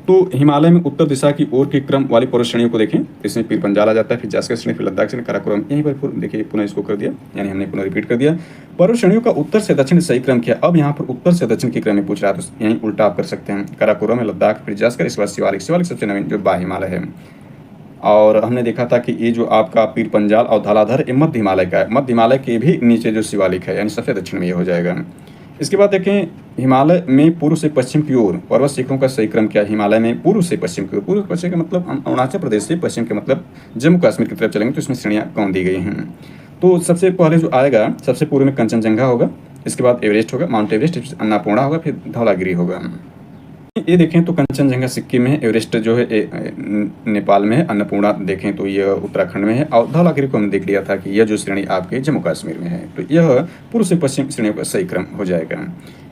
तो हिमालय में उत्तर दिशा की ओर के क्रम वाली पर्वत श्रेणियों को देखें, इसमें पीर पंजाल आ जाता है, फिर जास्कर श्रेणी, फिर लद्दाख श्रेणी, काराकोरम। यहीं पर देखिए पुनः इसको कर दिया, यानी हमने पुनः रिपीट कर दिया। पर्वत श्रेणियों का उत्तर से दक्षिण सही क्रम किया। अब यहाँ पर उत्तर से दक्षिण की क्रम में पूछ रहा है, तो यहीं उल्टा आप कर सकते हैं। काराकोरम है, लद्दाख, फिर जास्कर, इसके बाद शिवालिक। शिवालिक सबसे नवीन जो बाह्य हिमालय है। और हमने देखा था कि ये जो आपका पीर पंजाल और धौलाधर ये मध्य हिमालय का है, मध्य हिमालय के भी नीचे जो शिवालिक है, यानी सबसे दक्षिण में ये हो जाएगा। इसके बाद देखें हिमालय में पूर्व से पश्चिम की ओर पर्वत शिखरों का सही क्रम क्या है। हिमालय में पूर्व से पश्चिम की ओर, पूर्व पश्चिम का मतलब हम अरुणाचल प्रदेश से, पश्चिम के मतलब जम्मू कश्मीर की तरफ चलेंगे तो इसमें श्रेणियाँ कौन दी गई हैं। तो सबसे पहले जो आएगा सबसे पूर्व में कंचनजंगा होगा, इसके बाद एवरेस्ट होगा, माउंट एवरेस्ट, अन्नपूर्णा होगा, फिर धौलागिरी होगा। ये देखें तो कंचनजंगा सिक्किम में है, एवरेस्ट जो है नेपाल में है, अन्नपूर्णा देखें तो यह उत्तराखंड में है, और धौलागिरी को हमने देख लिया था कि यह जो श्रेणी आपके जम्मू कश्मीर में है। तो यह पूर्व से पश्चिम श्रेणियों का सही क्रम हो जाएगा।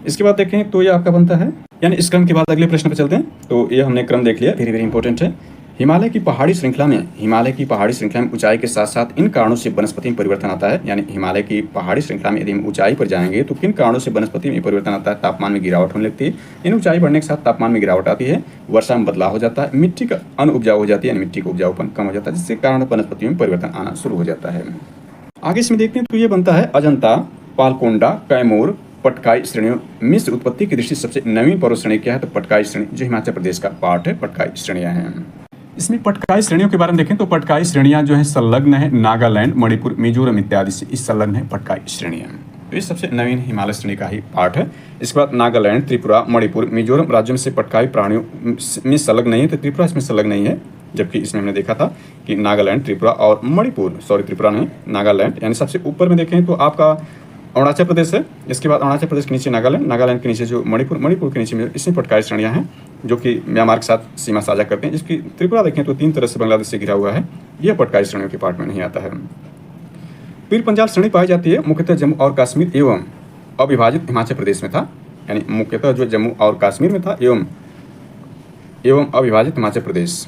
इसके बाद देखें तो यह आपका बनता है, यानी इस क्रम के बाद अगले प्रश्न पर चलते हैं। तो यह हमने क्रम देख लिया, वेरी वेरी इंपॉर्टेंट है। हिमालय की पहाड़ी श्रृंखला में ऊंचाई के साथ साथ इन कारणों से वनस्पति में परिवर्तन आता है। यानी हिमालय की पहाड़ी श्रृंखला में यदि हम ऊंचाई पर जाएंगे तो किन कारणों से वनस्पति में परिवर्तन आता है। तापमान में गिरावट होने लगती है, इन ऊंचाई बढ़ने के साथ तापमान में गिरावट आती है, वर्षा में बदलाव हो जाता है, मिट्टी का अनउपजाऊ हो जाती है, यानी मिट्टी का उपजाऊपन कम हो जाता है, जिसके कारण वनस्पति में परिवर्तन आना शुरू हो जाता है। आगे इसमें देखते हैं तो ये बनता है अजंता, पालकोंडा, कैमूर, पटकाई श्रेणियों। मिश्र उत्पत्ति की दृष्टि सबसे नवीन पर्वत श्रेणी क्या है, तो पटकाई श्रेणी जो हिमाचल प्रदेश का पार्ट है, पटकाई श्रेणियां हैं। इसमें पटकाई श्रेणियों के बारे में देखें तो पटकाई श्रेणियां जो है संलग्न है नागालैंड, मणिपुर, मिजोरम इत्यादि से इस संलग्न है पटकाई श्रेणियां। तो ये सबसे नवीन हिमालय श्रेणी का ही पार्ट है। इसके बाद नागालैंड, त्रिपुरा, मणिपुर, मिजोरम राज्यों में से पटकाई प्राणियों में संलग्न नहीं है, तो त्रिपुरा इसमें संलग्न नहीं है, जबकि इसमें हमने देखा था कि नागालैंड, त्रिपुरा और मणिपुर, सॉरी त्रिपुरा नहीं, नागालैंड, यानी सबसे ऊपर में देखें तो आपका अरुणाचल प्रदेश है। इसके बाद अरुणाचल प्रदेश के नीचे नागालैंड, नागालैंड के नीचे जो मणिपुर, मणिपुर के नीचे इसमें पटकाई श्रेणियाँ हैं जो कि म्यांमार के साथ सीमा साझा करते हैं। इसकी त्रिपुरा देखें तो 3 तरह से बांग्लादेश से घिरा हुआ है, यह पटकाई श्रेणियों के पार्ट में नहीं आता है। पीर पंजाल श्रेणी पाई जाती है मुख्यतः जम्मू और कश्मीर एवं अविभाजित हिमाचल प्रदेश में था, यानी मुख्यतः जो जम्मू और कश्मीर में था एवं अविभाजित हिमाचल प्रदेश,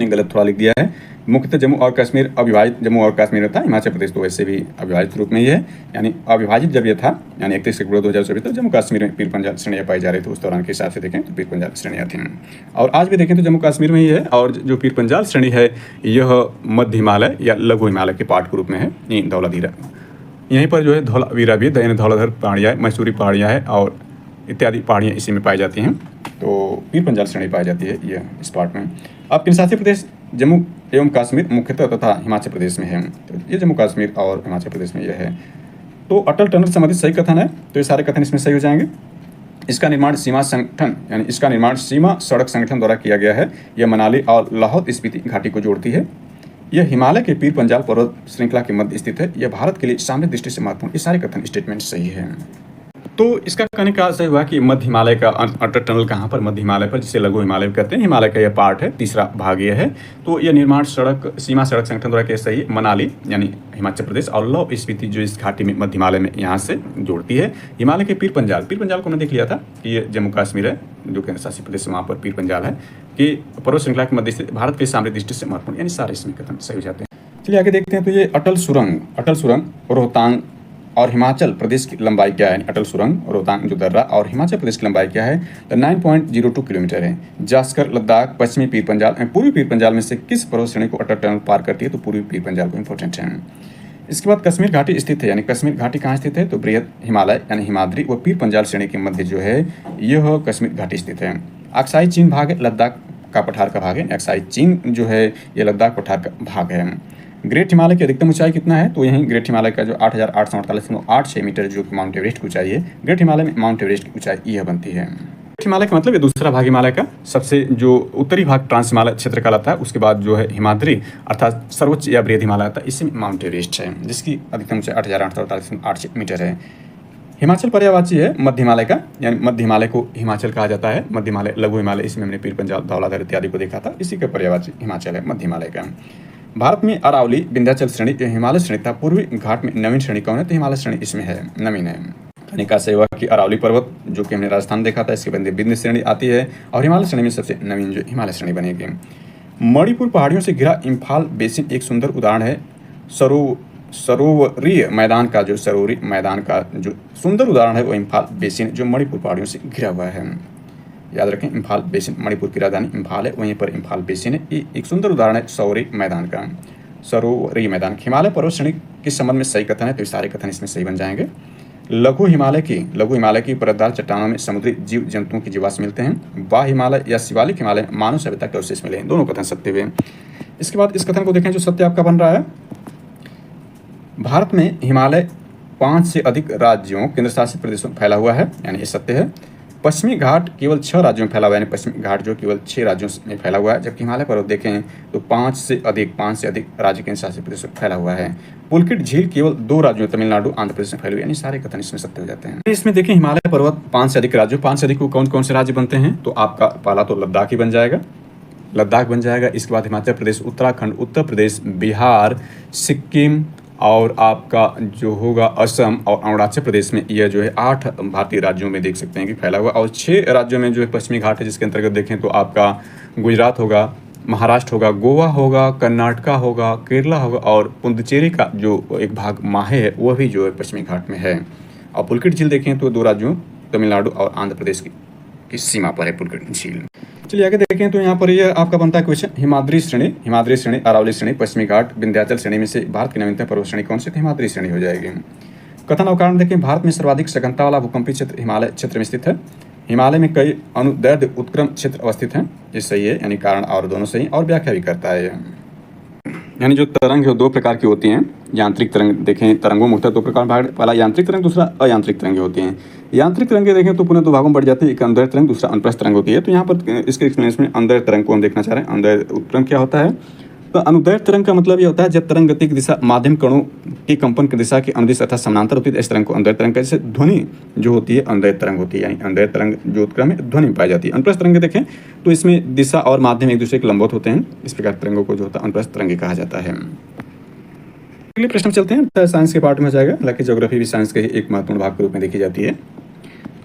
गलत थोड़ा लिख दिया है, मुख्यतः जम्मू और कश्मीर अविभाजित जम्मू और कश्मीर में था, हिमाचल प्रदेश तो वैसे भी अविभाजित रूप में ही है, यानी अविभाजित जब ये था यानी 31 अक्टूबर 2024 तक जम्मू कश्मीर में पीर पंजाल श्रेणियाँ पाई जा रही थी, उस दौरान के हिसाब से देखें तो पीर पंजाल श्रेणियाँ थी। और आज भी देखें तो जम्मू कश्मीर में ही है, और जो पीर पंजाल श्रेणी है यह मध्य हिमालय या लघु हिमालय के पार्ट के रूप में है। धौलाधीरा यहीं पर जो है धौलावीरा भी यानी धौलाधर पहाड़ियाँ, मैसूरी पहाड़ियाँ है और इत्यादि पहाड़ियाँ इसी में पाई जाती हैं, तो पीर पंजाल श्रेणी पाई जाती है यह इस पार्ट में। अब केंद्रशासित प्रदेश जम्मू एवं कश्मीर मुख्यतः तथा हिमाचल प्रदेश में है, तो ये जम्मू कश्मीर और हिमाचल प्रदेश में यह है। तो अटल टनल संबंधित सही कथन है, तो ये सारे कथन इसमें सही हो जाएंगे। इसका निर्माण सीमा संगठन यानी इसका निर्माण सीमा सड़क संगठन द्वारा किया गया है। यह मनाली और लाहौल स्पीति घाटी को जोड़ती है। यह हिमालय के पीर पंजाल पर्वत श्रृंखला के मध्य स्थित है। यह भारत के लिए सामरिक दृष्टि से महत्वपूर्ण, ये सारे कथन स्टेटमेंट सही है। तो इसका कहने का सही हुआ कि मध्य हिमालय का अटल टनल कहाँ पर, मध्य हिमालय पर, जिसे लघु हिमालय कहते हैं, हिमालय का यह पार्ट है, तीसरा भाग यह है। तो यह निर्माण सीमा सड़क संगठन द्वारा किया सही, मनाली यानी हिमाचल प्रदेश और लाहौल स्पीति जो इस घाटी में मध्य हिमालय में यहाँ से जोड़ती है। हिमालय के पीर पंजाल को हमने देख लिया था कि ये जम्मू कश्मीर है जो केंद्र शासित प्रदेश, वहाँ पर पीर पंजाल है कि पर्वत श्रृंखला के मध्य स्थित, भारत के सामरिक दृष्टि से महत्वपूर्ण, यानी सारे इसमें कथन सही हो जाते हैं। चलिए आगे देखते हैं। तो ये अटल सुरंग रोहतांग और हिमाचल प्रदेश की लंबाई क्या है, अटल सुरंग रोहतांग जो दर्रा और हिमाचल प्रदेश की लंबाई क्या है, तो 9.02 किलोमीटर है। जास्कर लद्दाख पश्चिमी पीर पंजाल पूर्वी पीर पंजाल में से किस पर्वत श्रेणी को अटल टनल पार करती है, तो पूर्वी पीर पंजाल को इंपॉर्टेंट है। इसके बाद कश्मीर घाटी स्थित है, यानी कश्मीर घाटी कहाँ स्थित है, तो बृहद हिमालय यानी हिमाद्री व पीर पंजाल श्रेणी के मध्य जो है यह कश्मीर घाटी स्थित है। अक्साई चीन भाग है, लद्दाख का पठार का भाग है, अक्साई चीन जो है ये लद्दाख पठार का भाग है। ग्रेट हिमालय की अधिकतम ऊंचाई कितना है, तो यहीं ग्रेट हिमालय का जो 8,848.86 मीटर जो कि माउंट एवरेस्ट की ऊंचाई है, ग्रेट हिमालय में माउंट एवरेस्ट की ऊंचाई यह बनती है। ग्रेट हिमालय का मतलब ये दूसरा भाग हिमालय का, सबसे जो उत्तरी भाग ट्रांस हिमालय क्षेत्र कहलाता है, उसके बाद जो है हिमाद्री अर्थात सर्वोच्च या बृहद हिमालय आता है, इसमें माउंट एवरेस्ट है जिसकी अधिकतम ऊंचाई 8,848.86 मीटर है। हिमाचल पर्यायवाची है मध्य हिमालय का, यानी मध्य हिमालय को हिमाचल कहा जाता है, मध्य हिमालय लघु हिमालय, इसमें हमने पीर पंजाल धौलाधर इत्यादि को देखा था, इसी का पर्यायवाची हिमाचल है मध्य हिमालय का। भारत में अरावली विंध्याचल श्रेणी जो हिमालय श्रेणी था, पूर्वी घाट में नवीन श्रेणी कौन है, तो हिमालय श्रेणी इसमें है, नवीन है। कहने का सही हुआ कि अरावली पर्वत जो कि हमने राजस्थान देखा था, इसके बाद विंध्य श्रेणी आती है और हिमालय श्रेणी में सबसे नवीन जो हिमालय श्रेणी बनेगी। मणिपुर पहाड़ियों से घिरा इम्फाल बेसिन एक सुंदर उदाहरण है सरोवरीय मैदान का, जो सरोवरी मैदान का जो सुंदर उदाहरण है वो इम्फाल बेसिन जो मणिपुर पहाड़ियों से घिरा हुआ है। याद रखें, इम्फाल बेसिन, मणिपुर की राजधानी इम्फाल है, वहीं पर इम्फाल बेसिन है। ये एक सुंदर उदाहरण है सरोवरी मैदान का, सरोवरी मैदान। हिमालय पर्वत श्रेणी के संबंध में सही कथन है, तो सारे कथन इसमें सही बन जाएंगे। लघु हिमालय की परतदार चट्टानों में समुद्री जीव जंतुओं की जीवाश्म मिलते हैं। वाह हिमालय या शिवालिक हिमालय मानव सभ्यता के अवशेष मिले हैं, दोनों कथन सत्य हुए। इसके बाद इस कथन को देखें जो सत्य आपका बन रहा है, भारत में हिमालय 5 से अधिक राज्यों केंद्र शासित प्रदेशों में फैला हुआ है, यानी ये सत्य है। पश्चिमी घाट केवल 6 राज्यों में फैला हुआ है, यानी पश्चिमी घाट जो केवल 6 राज्यों में फैला हुआ है, जबकि हिमालय पर्वत देखें तो 5 से अधिक राज्य केंद्र शासित प्रदेशों में फैला हुआ है। पुलकित झील केवल 2 राज्यों तमिलनाडु आंध्र प्रदेश में फैली हुई, यानी सारे कथन इसमें सत्य हो जाते हैं। इसमें देखें हिमालय पर्वत 5 से अधिक राज्यों, 5 से अधिक को कौन कौन से राज्य बनते हैं, तो आपका पहला तो लद्दाख ही बन जाएगा, लद्दाख बन जाएगा। इसके बाद हिमाचल प्रदेश, उत्तराखंड, उत्तर प्रदेश, बिहार, सिक्किम और आपका जो होगा असम और अरुणाचल प्रदेश में यह जो है 8 भारतीय राज्यों में देख सकते हैं कि फैला हुआ, और 6 राज्यों में जो है पश्चिमी घाट है, जिसके अंतर्गत देखें तो आपका गुजरात होगा, महाराष्ट्र होगा, गोवा होगा, कर्नाटका होगा, केरला होगा और पुडुचेरी का जो एक भाग माहे है वह भी जो है पश्चिमी घाट में है। और पुलकित झील देखें तो 2 राज्यों तमिलनाडु और आंध्र प्रदेश की सीमा पर है पुलकित झील। चलिए आगे देखें तो यहाँ पर यह आपका बनता है क्वेश्चन, हिमाद्री श्रेणी, अरावली श्रेणी, पश्चिमी घाट, विंध्याचल श्रेणी में से भारत की नवीनतम पर्वत श्रेणी कौन सी, हिमाद्री श्रेणी हो जाएगी। कथन अवकारण देखें, भारत में सर्वाधिक सघनता वाला भूकंपीय क्षेत्र हिमालय क्षेत्र में स्थित है। हिमालय में कई अनुदैर्ध्य उत्क्रम क्षेत्र अवस्थित हैं, ये सही है, यानी कारण और दोनों सही, और व्याख्या भी करता है। यानी जो तरंग है दो प्रकार की होती हैं। यांत्रिक तरंग देखें, तरंगों मुख्यतः दो प्रकार भाग, पहला यांत्रिक तरंग, दूसरा अयांत्रिक तरंगें होती हैं। यांत्रिक तरंगें देखें तो पुनः दो भागों में बढ़ जाती है, एक अंदर तरंग, दूसरा अनुप्रस्थ तरंग होती है। तो यहाँ पर इसके एक्सप्लेनेशन में अंदर तरंग को हम देखना चाह रहे हैं। अंदर तरंग क्या होता है? तो अनुदैर्घ्य तरंग का मतलब ये होता है जब तरंग गति की दिशा माध्यम कणों की कंपन की दिशा के अनुदिश अर्थात समानांतर होती है, इस तरंग को अनुदैर्घ्य तरंग का। जैसे ध्वनि जो होती है अनुदैर्घ्य तरंग होती है, यानी अनुदैर्घ्य तरंग जो उत्क्रम में ध्वनि में पाई जाती है। अनुप्रस्थ तरंग देखें तो इसमें दिशा और माध्यम एक दूसरे के लंबवत होते हैं, इस प्रकार तरंगों को जो होता है अनुप्रस्थ तरंग कहा जाता है। अगले प्रश्न में चलते हैं, साइंस के पार्ट में जाएगा, हालांकि ज्योग्राफी भी साइंस के एक महत्वपूर्ण भाग के रूप में देखी जाती है।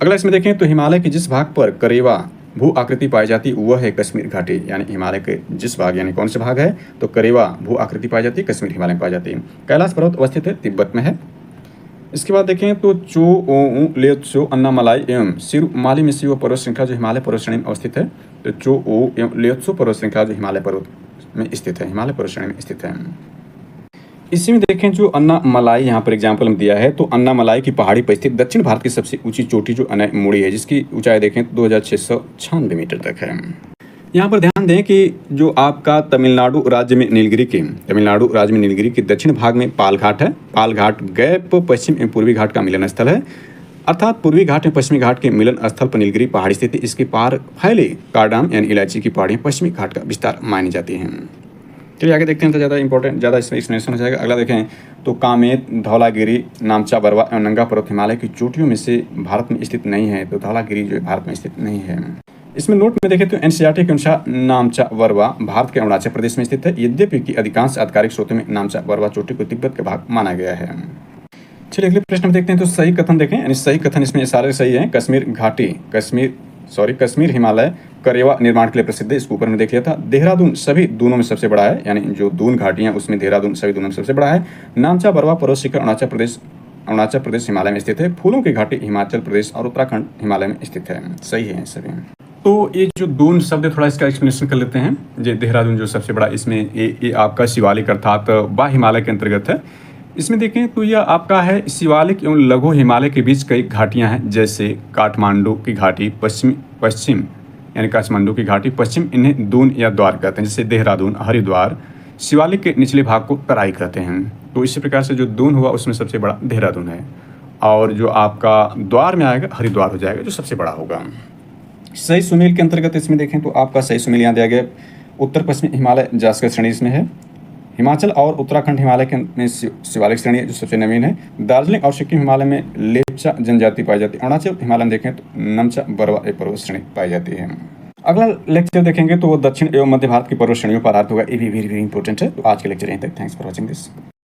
अगला इसमें देखें तो हिमालय के जिस भाग पर करेवा भू आकृति पाई जाती वह है कश्मीर घाटी। यानी हिमालय के जिस भाग, यानी कौन से भाग है तो करेवा भू आकृति पाई जाती है, कश्मीर हिमालय में पाई जाती है। कैलाश पर्वत अवस्थित है, तिब्बत में है। इसके बाद देखें तो चो ओ लेत्सो अन्नामलाई एवं सिरुमाली में शिव पर्वत श्रृंखला जो हिमालय पर्वत श्रेणी में अवस्थित है। तो चो ओ एवं लेत्सो पर्वत श्रृंखला जो हिमालय पर्वत में स्थित है, हिमालय पर्वत श्रेणी में स्थित है। इसी में देखें जो अन्नामलाई यहाँ पर एग्जाम्पल में दिया है, तो अन्नामलाई की पहाड़ी पर स्थित दक्षिण भारत की सबसे ऊंची चोटी जो अनैमुड़ी है, जिसकी ऊंचाई देखें तो 2696 मीटर तक है। यहाँ पर ध्यान दें कि जो आपका तमिलनाडु राज्य में नीलगिरी के दक्षिण भाग में पाल घाट है। पाल घाट गैप पश्चिम एवं पूर्वी घाट का मिलन स्थल है, अर्थात पूर्वी घाट में पश्चिमी घाट के मिलन स्थल पर नीलगिरी पहाड़ी स्थित है। इसके पार फैले कार्डाम यानी इलायची की पहाड़ियाँ पश्चिमी घाट का विस्तार मानी जाती हैं। चलिए आगे देखते हैं, तो ज़्यादा इसमें एक्सप्लेनेशन हो जाएगा। अगला देखें तो कामेत, धौलागिरी, नामचा बरवा एवं नंगा पर्वत हिमालय की चोटियों में से भारत में स्थित नहीं है। तो धौलागिरी जो है भारत में स्थित नहीं है। इसमें नोट में देखें तो एनसीईआरटी के अनुसार नामचा बरवा भारत के अरुणाचल प्रदेश में स्थित है, यद्यपि कि अधिकांश आधिकारिक स्रोतों में नामचा बरवा चोटी को तिब्बत के भाग माना गया है। चलिए अगले प्रश्न में देखते हैं, तो सही कथन देखें, यानी सही कथन इसमें सारे सही है। कश्मीर हिमालय करेवा निर्माण के लिए प्रसिद्ध है, इसको ऊपर में देख लिया था। देहरादून सभी दूनों में सबसे बड़ा है, यानी जो दून घाटियां उसमें देहरादून सभी दूनों में सबसे बड़ा है। नामचा बरवा पर्वत शिखर अरुणाचल प्रदेश हिमालय में स्थित है। फूलों की घाटी हिमाचल प्रदेश और उत्तराखंड हिमालय में स्थित है। सही है सभी। तो ये जो दून शब्द है थोड़ा इसका एक्सप्लेनेशन कर लेते हैं। ये देहरादून जो सबसे बड़ा, इसमें ये आपका शिवालिक अर्थात बा हिमालय के अंतर्गत है। इसमें देखें तो यह आपका है शिवालिक एवं लघु हिमालय के बीच कई घाटियां हैं, जैसे काठमांडू की घाटी पश्चिम यानी काठमांडू की घाटी पश्चिम, इन्हें दून या द्वार कहते हैं। जैसे देहरादून, हरिद्वार शिवालिक के निचले भाग को तराई कहते हैं। तो इसी प्रकार से जो दून हुआ उसमें सबसे बड़ा देहरादून है, और जो आपका द्वार में आएगा हरिद्वार हो जाएगा जो सबसे बड़ा होगा। सही सुमेल के अंतर्गत इसमें देखें तो आपका सही सुमेल यहाँ दिया गया उत्तर पश्चिमी हिमालय जास्कर श्रेणी इसमें है। हिमाचल और उत्तराखंड हिमालय के में शिवालिक श्रेणी जो सबसे नवीन है। दार्जिलिंग और सिक्किम हिमालय में लेप्चा जनजाति पाई जाती है। अरुणाचल हिमालय में देखें तो नमचा बरवा एक पर्वत श्रेणी पाई जाती है। अगला लेक्चर देखेंगे तो वो दक्षिण एवं मध्य भारत की पर्वत श्रेणियों पर आधारित होगा। ये भी वेरी इंपॉर्टेंट है। तो आज के लेक्चर यहीं तक। Thanks for watching this.